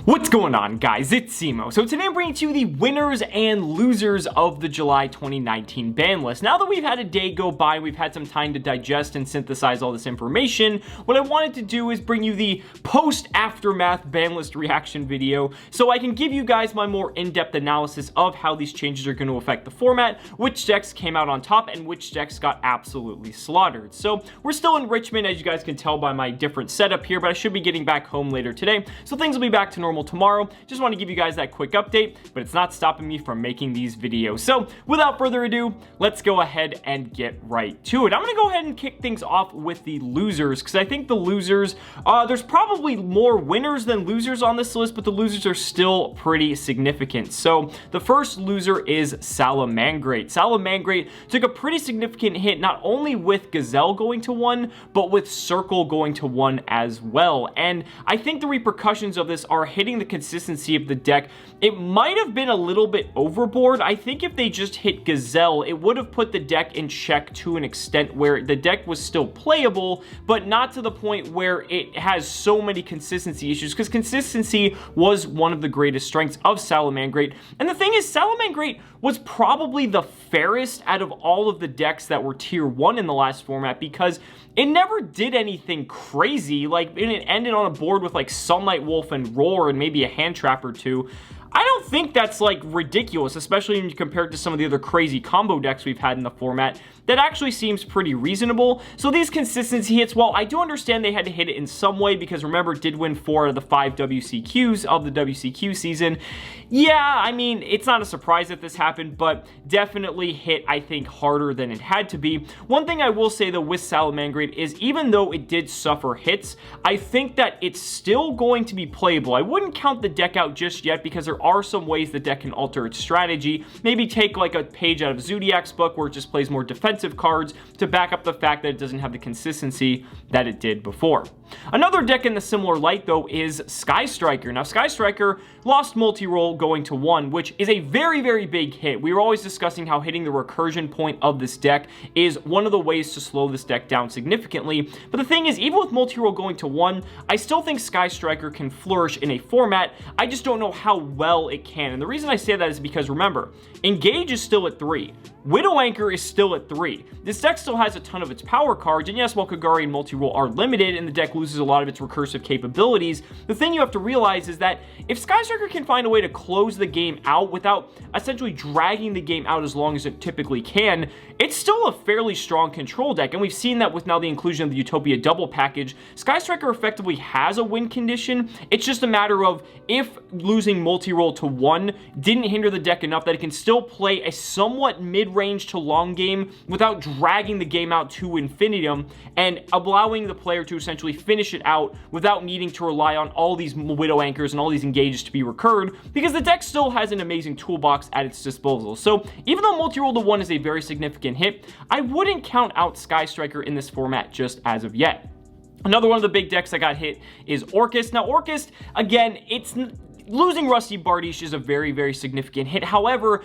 What's going on, guys? It's Cimo. So today I'm bringing to you the winners and losers of the July 2019 ban list. Now that we've had a day go by, we've had some time to digest and synthesize all this information, what I wanted to do is bring you the post-aftermath ban list reaction video so I can give you guys my more in-depth analysis of how these changes are going to affect the format, which decks came out on top, and which decks got absolutely slaughtered. So we're still in Richmond, as you guys can tell by my different setup here, but I should be getting back home later today, so things will be back to normal tomorrow. Just want to give you guys that quick update, but it's not stopping me from making these videos. So without further ado, let's go ahead and get right to it. I'm going to go ahead and kick things off with the losers, because I think the losers, there's probably more winners than losers on this list, but the losers are still pretty significant. So the first loser is Salim and Green. Salim and Green took a pretty significant hit, not only with Gazelle going to 1, but with Circle going to 1 as well. And I think the repercussions of this are hitting the consistency of the deck. It might have been a little bit overboard. I think if they just hit Gazelle, it would have put the deck in check to an extent where the deck was still playable, but not to the point where it has so many consistency issues, because consistency was one of the greatest strengths of Salim and Green. And the thing is, Salim and Green was probably the fairest out of all of the decks that were tier 1 in the last format, because it never did anything crazy. Like, it ended on a board with like Sunlight Wolf and Roar and maybe a hand trap or two. I don't think that's like ridiculous, especially when you compare it to some of the other crazy combo decks we've had in the format. That actually seems pretty reasonable. So these consistency hits, well, I do understand they had to hit it in some way, because remember, it did win 4 out of the 5 WCQs of the WCQ season. Yeah, I mean, it's not a surprise that this happened, but definitely hit, I think, harder than it had to be. One thing I will say, though, with Salim and Green is, even though it did suffer hits, I think that it's still going to be playable. I wouldn't count the deck out just yet, because there are some ways the deck can alter its strategy. Maybe take like a page out of Zodiac's book where it just plays more defensive cards to back up the fact that it doesn't have the consistency that it did before. Another deck in the similar light, though, is Sky Striker. Now, Sky Striker lost multi-roll going to 1, which is a very, very big hit. We were always discussing how hitting the recursion point of this deck is one of the ways to slow this deck down significantly. But the thing is, even with multi-roll going to 1, I still think Sky Striker can flourish in a format. I just don't know how well it can. And the reason I say that is because, remember, Engage is still at 3. Widow Anchor is still at 3. This deck still has a ton of its power cards, and yes, while Kagari and multi-roll are limited and the deck loses a lot of its recursive capabilities, the thing you have to realize is that if Sky Striker can find a way to close the game out without essentially dragging the game out as long as it typically can, it's still a fairly strong control deck. And we've seen that with now the inclusion of the Utopia double package. Sky Striker effectively has a win condition. It's just a matter of if losing multi-roll to 1 didn't hinder the deck enough that it can still play a somewhat mid-range to long game without dragging the game out to infinitum and allowing the player to essentially finish it out without needing to rely on all these Widow Anchors and all these engages to be recurred, because the deck still has an amazing toolbox at its disposal. So even though multi-roll to 1 is a very significant hit, I wouldn't count out Sky Striker in this format just as of yet. Another one of the big decks that got hit is Orcas. Now, Orcas, again, losing Rusty Bardiche is a very, very significant hit. However,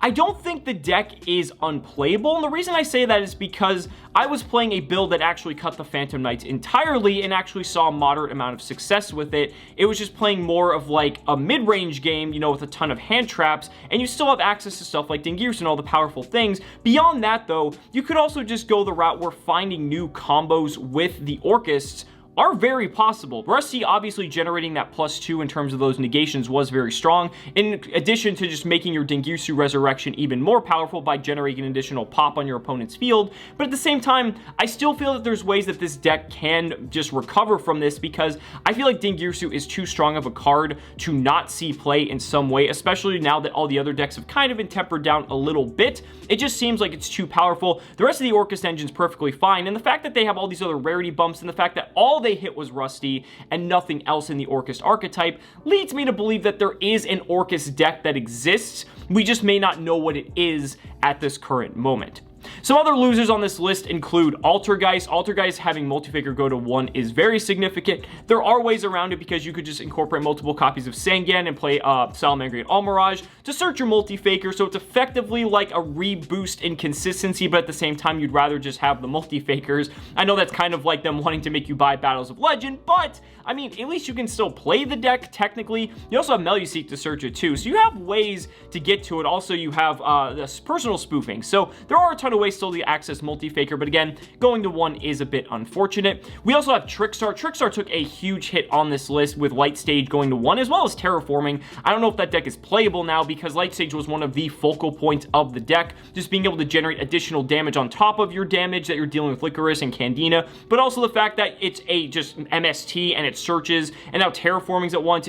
I don't think the deck is unplayable, and the reason I say that is because I was playing a build that actually cut the Phantom Knights entirely and actually saw a moderate amount of success with it. It was just playing more of like a mid-range game, you know, with a ton of hand traps, and you still have access to stuff like Dingiris and all the powerful things. Beyond that, though, you could also just go the route where finding new combos with the Orcas are very possible. Rusty obviously generating that +2 in terms of those negations was very strong, in addition to just making your Dingirsu Resurrection even more powerful by generating an additional pop on your opponent's field. But at the same time, I still feel that there's ways that this deck can just recover from this, because I feel like Dingirsu is too strong of a card to not see play in some way, especially now that all the other decks have kind of been tempered down a little bit. It just seems like it's too powerful. The rest of the Orcas engine's perfectly fine, and the fact that they have all these other rarity bumps and the fact that all they hit was Rusty and nothing else in the Orcas archetype leads me to believe that there is an Orcas deck that exists. We just may not know what it is at this current moment. Some other losers on this list include Altergeist. Altergeist having multi-faker go to 1 is very significant. There are ways around it because you could just incorporate multiple copies of Sangan and play Salim and Green Almirage to search your multi-faker, so it's effectively like a reboost in consistency, but at the same time you'd rather just have the multi-fakers. I know that's kind of like them wanting to make you buy Battles of Legend, but I mean, at least you can still play the deck technically. You also have Meluseek to search it too, so you have ways to get to it. Also, you have this personal spoofing, so there are a ton of ways still to access multi-faker, but again, going to 1 is a bit unfortunate. We also have Trickstar. Trickstar took a huge hit on this list with Light Stage going to 1, as well as Terraforming. I don't know if that deck is playable now because Light Stage was one of the focal points of the deck, just being able to generate additional damage on top of your damage that you're dealing with Licorice and Candina, but also the fact that it's a just MST and it searches, and now Terraforming's at 1.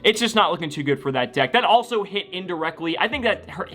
It's just not looking too good for that deck. That also hit indirectly. I think that hurt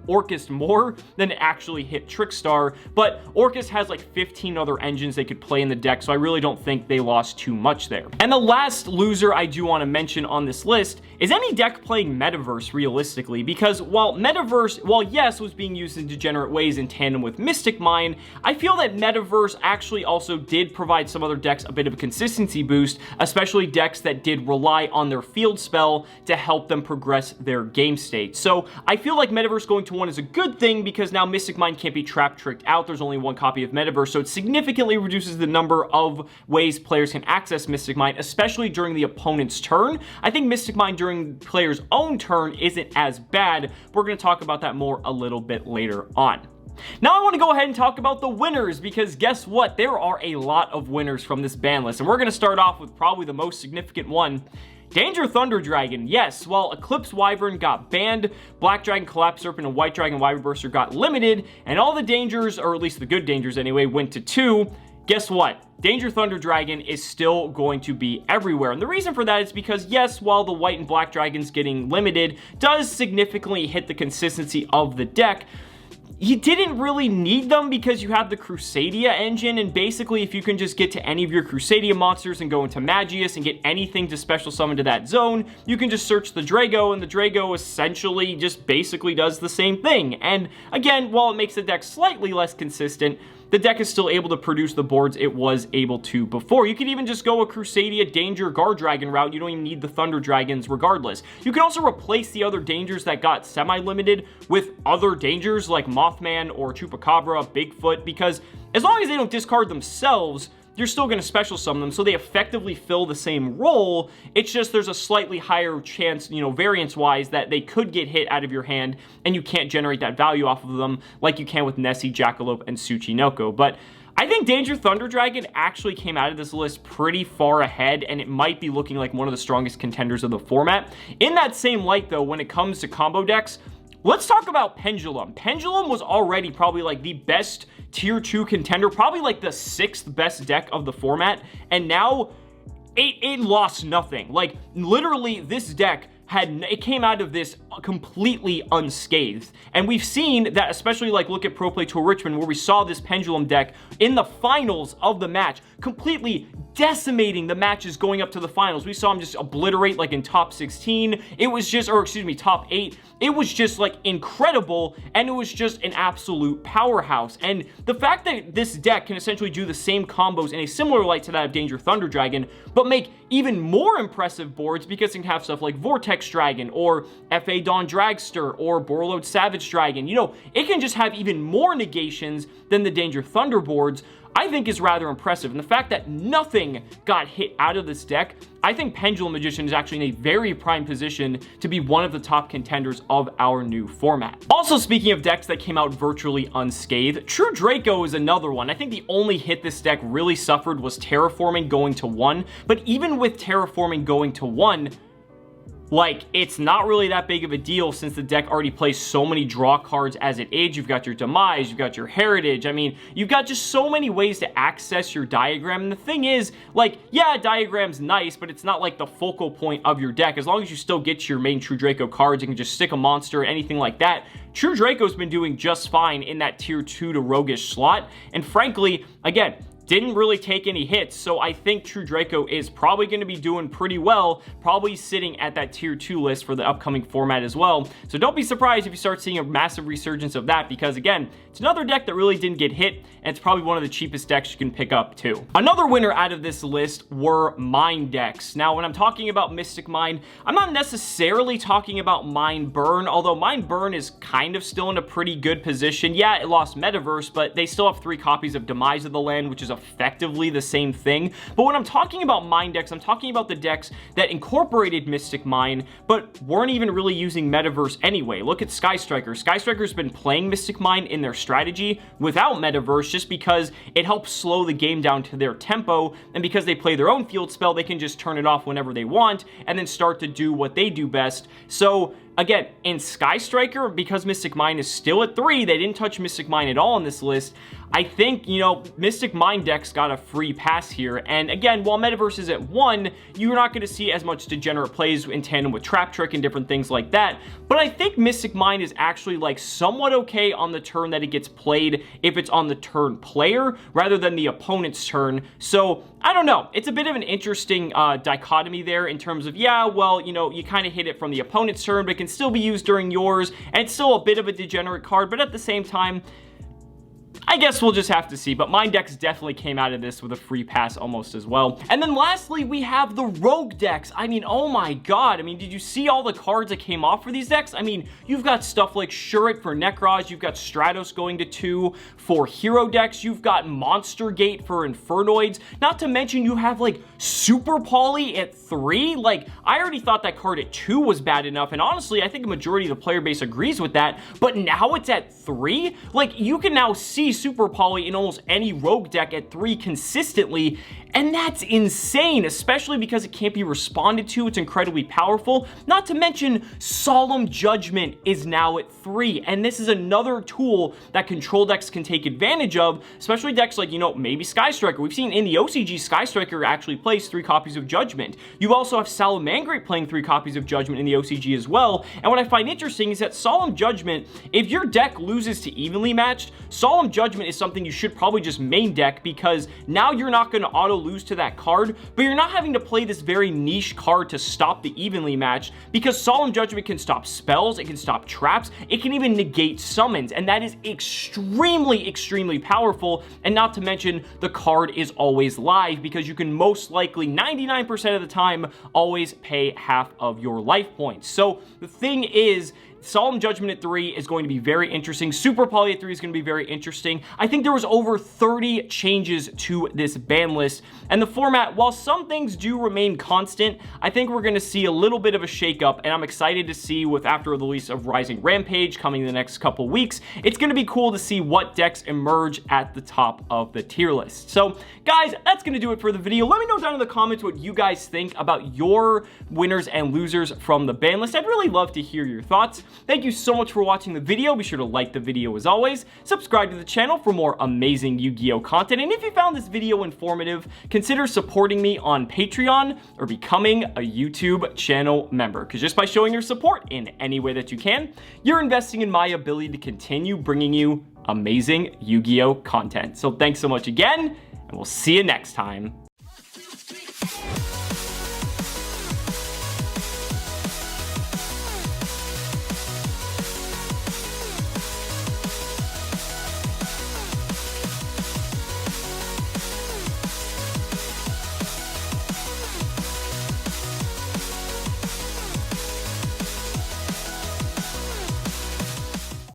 Orcas more than it actually hit Trickstar, but Orcas has like 15 other engines they could play in the deck, so I really don't think they lost too much there. And the last loser I do want to mention on this list is any deck playing Metaverse realistically, because while Metaverse, yes, was being used in degenerate ways in tandem with Mystic Mine, I feel that Metaverse actually also did provide some other decks a bit of a consistency boost, especially decks that did rely on their field spell to help them progress their game state. So I feel like Metaverse going to 1 is a good thing because now Mystic Mine can't be tricked out. There's only 1 copy of Metaverse, so it significantly reduces the number of ways players can access Mystic Mine, especially during the opponent's turn. I think Mystic Mine during player's own turn isn't as bad. We're going to talk about that more a little bit later on. Now I want to go ahead and talk about the winners, because guess what? There are a lot of winners from this ban list, and we're going to start off with probably the most significant one. Danger Thunder Dragon. Yes, while Eclipse Wyvern got banned, Black Dragon, Collapse Serpent, and White Dragon Wyvern Burster got limited, and all the dangers, or at least the good dangers anyway, went to 2. Guess what? Danger Thunder Dragon is still going to be everywhere. And the reason for that is because, yes, while the White and Black Dragons getting limited does significantly hit the consistency of the deck, you didn't really need them because you have the Crusadia engine, and basically if you can just get to any of your Crusadia monsters and go into Magius and get anything to special summon to that zone, you can just search the Draco, and the Draco essentially just basically does the same thing. And again, while it makes the deck slightly less consistent, the deck is still able to produce the boards it was able to before. You could even just go a Crusadia Danger Guard Dragon route. You don't even need the Thunder Dragons regardless. You can also replace the other dangers that got semi-limited with other dangers like Mothman or Chupacabra, Bigfoot, because as long as they don't discard themselves, you're still going to special summon them, so they effectively fill the same role. It's just there's a slightly higher chance, variance-wise, that they could get hit out of your hand, and you can't generate that value off of them like you can with Nessie, Jackalope, and Tsuchinoko. But I think Danger Thunder Dragon actually came out of this list pretty far ahead, and it might be looking like one of the strongest contenders of the format. In that same light, though, when it comes to combo decks, let's talk about Pendulum. Pendulum was already probably like the best tier 2 contender, probably like the 6th best deck of the format, and now it lost nothing. Like, literally, this deck it came out of this completely unscathed. And we've seen that, especially like look at Pro Play Tour Richmond, where we saw this Pendulum deck in the finals of the match, completely decimating the matches going up to the finals. We saw him just obliterate like in top 16. It was just, top 8. It was just like incredible, and it was just an absolute powerhouse. And the fact that this deck can essentially do the same combos in a similar light to that of Danger Thunder Dragon, but make even more impressive boards because it can have stuff like Vortex Dragon or FA Dawn Dragster or Borreload Savage Dragon. It can just have even more negations than the Danger Thunder boards, I think is rather impressive. And the fact that nothing got hit out of this deck, I think Pendulum Magician is actually in a very prime position to be one of the top contenders of our new format. Also, speaking of decks that came out virtually unscathed, True Draco is another one. I think the only hit this deck really suffered was Terraforming going to 1, but even with Terraforming going to 1, like, it's not really that big of a deal since the deck already plays so many draw cards as it is. You've got your Demise, you've got your Heritage. I mean, you've got just so many ways to access your diagram. And the thing is, like, yeah, diagram's nice, but it's not like the focal point of your deck. As long as you still get your main True Draco cards, you can just stick a monster or anything like that. True Draco's been doing just fine in that tier 2 to roguish slot. And frankly, again, didn't really take any hits, so I think True Draco is probably going to be doing pretty well, probably sitting at that tier 2 list for the upcoming format as well. So don't be surprised if you start seeing a massive resurgence of that, because again, it's another deck that really didn't get hit, and it's probably one of the cheapest decks you can pick up too. Another winner out of this list were Mind decks. Now, when I'm talking about Mystic Mine, I'm not necessarily talking about Mind Burn, although Mind Burn is kind of still in a pretty good position. Yeah, it lost Metaverse, but they still have 3 copies of Demise of the Land, which is effectively the same thing. But when I'm talking about Mind decks, I'm talking about the decks that incorporated Mystic Mine, but weren't even really using Metaverse anyway. Look at Sky Striker. Sky Striker's been playing Mystic Mine in their strategy without Metaverse just because it helps slow the game down to their tempo, and because they play their own field spell, they can just turn it off whenever they want and then start to do what they do best. So again, in Sky Striker, because Mystic Mine is still at 3, they didn't touch Mystic Mine at all on this list. I think, you know, Mystic Mine decks got a free pass here. And again, while Metaverse is at 1, you're not going to see as much degenerate plays in tandem with Trap Trick and different things like that. But I think Mystic Mine is actually like somewhat okay on the turn that it gets played if it's on the turn player rather than the opponent's turn. So I don't know. It's a bit of an interesting dichotomy there in terms of, yeah, well, you know, you kind of hit it from the opponent's turn, but it can still be used during yours, and it's still a bit of a degenerate card, but at the same time, I guess we'll just have to see, but Mind decks definitely came out of this with a free pass almost as well. And then lastly, we have the Rogue decks. I mean, oh my god. I mean, did you see all the cards that came off for these decks? I mean, you've got stuff like Shuret for Necroz, you've got Stratos going to 2 for hero decks, you've got Monster Gate for Infernoids, not to mention you have like Super Poly at 3. Like, I already thought that card at 2 was bad enough, and honestly, I think a majority of the player base agrees with that, but now it's at 3? Like, you can now see Super Poly in almost any Rogue deck at 3 consistently, and that's insane, especially because it can't be responded to. It's incredibly powerful. Not to mention, Solemn Judgment is now at 3, and this is another tool that control decks can take advantage of, especially decks like, you know, maybe Sky Striker. We've seen in the OCG, Sky Striker actually plays 3 copies of Judgment. You also have Salim and Green playing 3 copies of Judgment in the OCG as well, and what I find interesting is that Solemn Judgment, if your deck loses to evenly matched, Solemn Judgment is something you should probably just main deck, because now you're not going to auto lose to that card, but you're not having to play this very niche card to stop the evenly matched, because Solemn Judgment can stop spells, it can stop traps, it can even negate summons, and that is extremely powerful. And not to mention, the card is always live, because you can most likely 99% of the time always pay half of your life points. So the thing is, Solemn Judgment at 3 is going to be very interesting. Super Poly at 3 is going to be very interesting. I think there was over 30 changes to this ban list, and the format, while some things do remain constant, I think we're going to see a little bit of a shakeup, and I'm excited to see with after the release of Rising Rampage coming in the next couple weeks. It's going to be cool to see what decks emerge at the top of the tier list. So guys, that's going to do it for the video. Let me know down in the comments what you guys think about your winners and losers from the ban list. I'd really love to hear your thoughts. Thank you so much for watching the video. Be sure to like the video as always, subscribe to the channel for more amazing Yu-Gi-Oh content, and if you found this video informative, consider supporting me on Patreon or becoming a YouTube channel member, because just by showing your support in any way that you can, you're investing in my ability to continue bringing you amazing Yu-Gi-Oh content. So thanks so much again, and we'll see you next time.